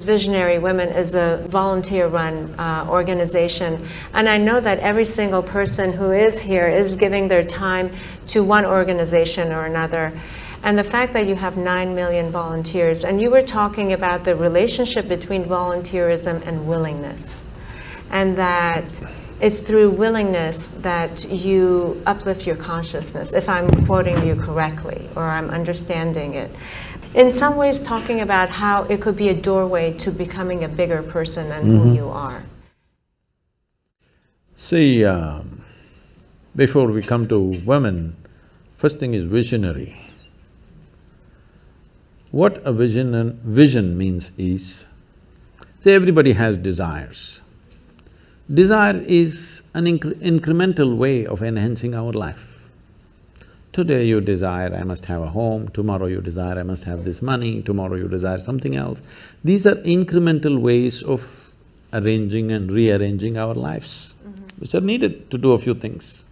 Visionary Women is a volunteer-run organization, and I know that every single person who is here is giving their time to one organization or another. And the fact that you have 9 million volunteers, and you were talking about the relationship between volunteerism and willingness, and that it's through willingness that you uplift your consciousness, if I'm quoting you correctly, or I'm understanding it. In some ways talking about how it could be a doorway to becoming a bigger person than who you are. See, before we come to women, first thing is visionary. What a vision means is, see, everybody has desires. Desire is an incremental way of enhancing our life. Today you desire, I must have a home, tomorrow you desire, I must have this money, tomorrow you desire something else. These are incremental ways of arranging and rearranging our lives, which are needed to do a few things.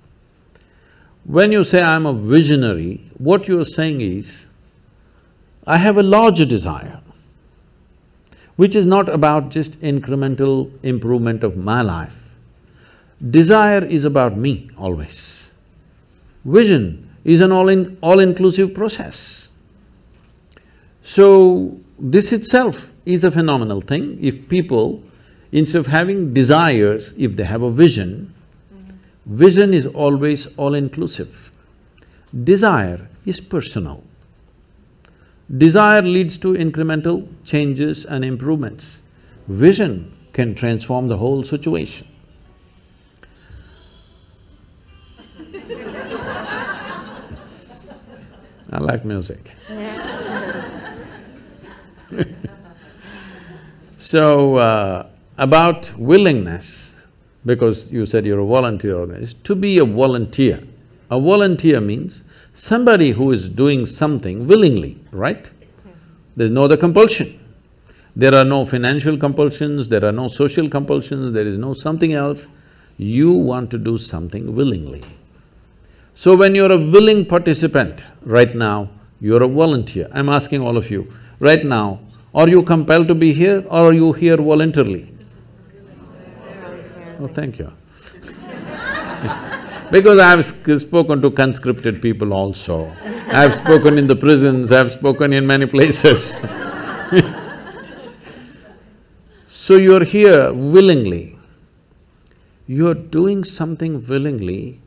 When you say, I'm a visionary, what you're saying is, I have a larger desire, which is not about just incremental improvement of my life. Desire is about me always. Vision is an all-inclusive process. So, this itself is a phenomenal thing. If people, instead of having desires, if they have a vision, vision is always all-inclusive. Desire is personal. Desire leads to incremental changes and improvements. Vision can transform the whole situation. I like music. So, about willingness, because you said you're a volunteer organization, to be a volunteer means somebody who is doing something willingly, right? There's no other compulsion. There are no financial compulsions, there are no social compulsions, there is no something else. You want to do something willingly. So when you're a willing participant, right now, you're a volunteer. I'm asking all of you, right now, are you compelled to be here or are you here voluntarily? Oh, thank you. Because I've spoken to conscripted people also. I've spoken in the prisons, I've spoken in many places. So you're here willingly. You're doing something willingly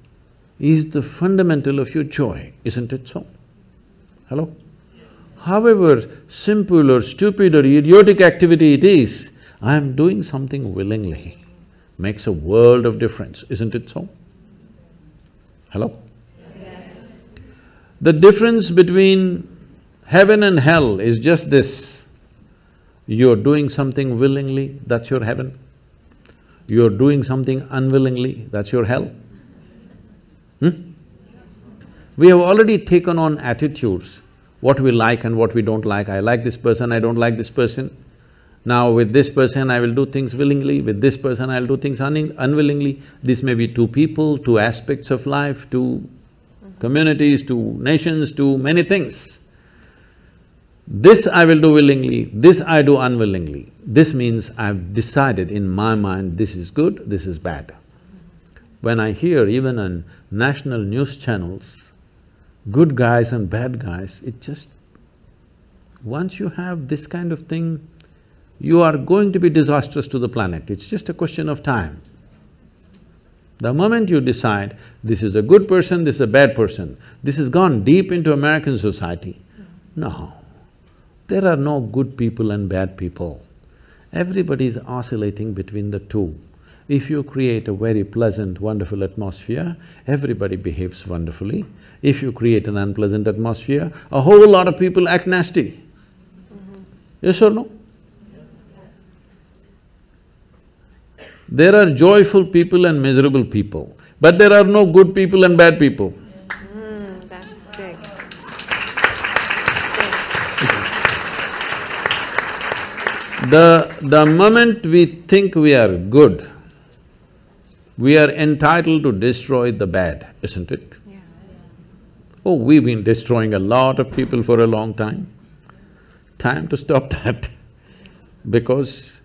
is the fundamental of your joy, isn't it so? Hello? However simple or stupid or idiotic activity it is, I'm doing something willingly, makes a world of difference, isn't it so? Hello? Yes. The difference between heaven and hell is just this. You're doing something willingly, that's your heaven. You're doing something unwillingly, that's your hell. We have already taken on attitudes, what we like and what we don't like. I like this person, I don't like this person. Now with this person I will do things willingly, with this person I'll do things unwillingly. This may be two people, two aspects of life, two communities, two nations, two many things. This I will do willingly, this I do unwillingly. This means I've decided in my mind, this is good, this is bad. When I hear even on national news channels, good guys and bad guys, it just… once you have this kind of thing, you are going to be disastrous to the planet, it's just a question of time. The moment you decide, this is a good person, this is a bad person, this has gone deep into American society. No, there are no good people and bad people. Everybody is oscillating between the two. If you create a very pleasant, wonderful atmosphere, everybody behaves wonderfully. If you create an unpleasant atmosphere, a whole lot of people act nasty. Yes or no? There are joyful people and miserable people, but there are no good people and bad people. That's big. The moment we think we are good, we are entitled to destroy the bad, isn't it? Yeah. Oh, we've been destroying a lot of people for a long time. Time to stop that. Because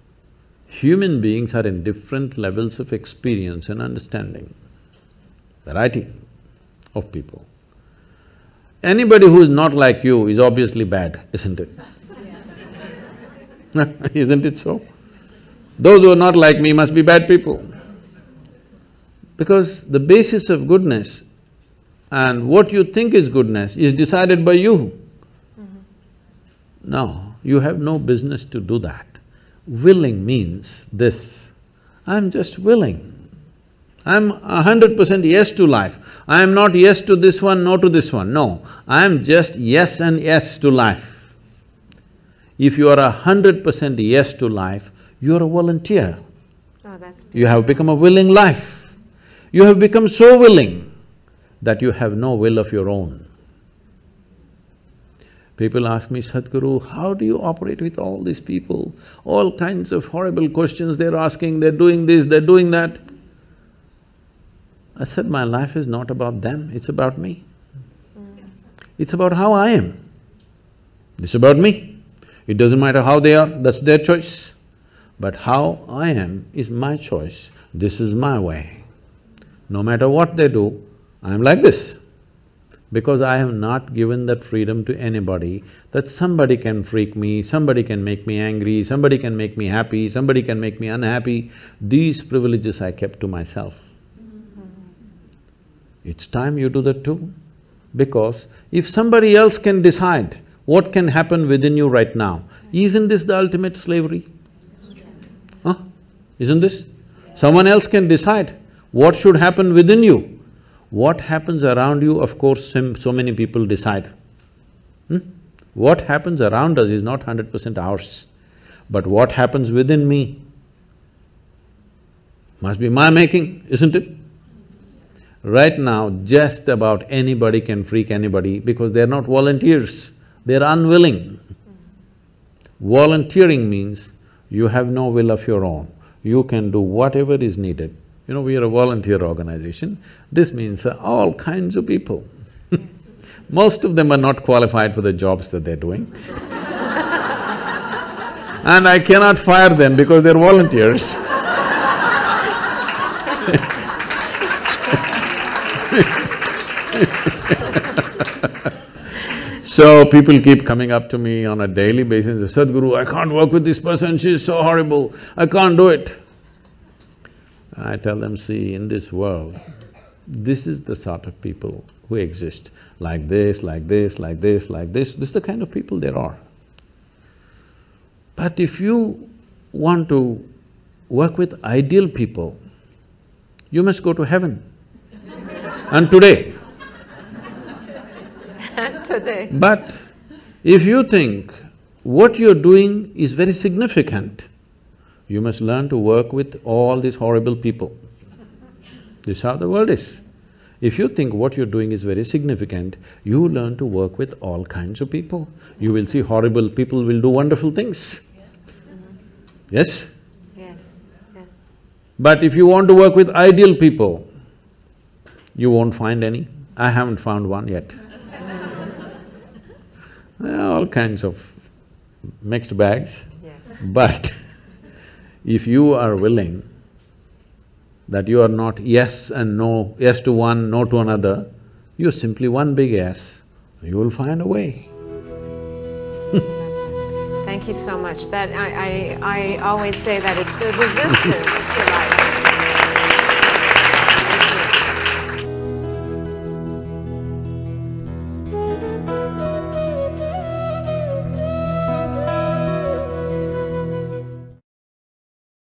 human beings are in different levels of experience and understanding, variety of people. Anybody who is not like you is obviously bad, isn't it? Isn't it so? Those who are not like me must be bad people. Because the basis of goodness and what you think is goodness is decided by you. No, you have no business to do that. Willing means this, I'm just willing. I'm 100% yes to life. I am not yes to this one, no to this one, no. I am just yes and yes to life. If you are 100% yes to life, you are a volunteer. Oh, that's beautiful. You have become a willing life. You have become so willing that you have no will of your own. People ask me, Sadhguru, how do you operate with all these people? All kinds of horrible questions they're asking, they're doing this, they're doing that. I said, my life is not about them, it's about me. It's about how I am. It's about me. It doesn't matter how they are, that's their choice. But how I am is my choice, this is my way. No matter what they do, I'm like this. Because I have not given that freedom to anybody that somebody can freak me, somebody can make me angry, somebody can make me happy, somebody can make me unhappy. These privileges I kept to myself. It's time you do that too. Because if somebody else can decide what can happen within you right now, isn't this the ultimate slavery? Huh? Isn't this? Someone else can decide what should happen within you. What happens around you, of course, so many people decide. What happens around us is not 100% ours. But what happens within me must be my making, isn't it? Right now, just about anybody can freak anybody because they're not volunteers, they're unwilling. Volunteering means you have no will of your own, you can do whatever is needed. You know, we are a volunteer organization, this means all kinds of people. Most of them are not qualified for the jobs that they're doing. And I cannot fire them because they're volunteers. So people keep coming up to me on a daily basis and say, Sadhguru, I can't work with this person, she's so horrible, I can't do it. I tell them, see, in this world, this is the sort of people who exist, like this, like this, like this, like this is the kind of people there are. But if you want to work with ideal people, you must go to heaven. And today. Today. But if you think what you're doing is very significant, you must learn to work with all these horrible people. This is how the world is. If you think what you're doing is very significant, you learn to work with all kinds of people. You will see horrible people will do wonderful things. Yes? Yes, yes. But if you want to work with ideal people, you won't find any. I haven't found one yet. All kinds of mixed bags. Yes. But if you are willing that you are not yes and no, yes to one, no to another, you're simply one big yes, you will find a way. Thank you so much. That I always say that it's the resistance to life.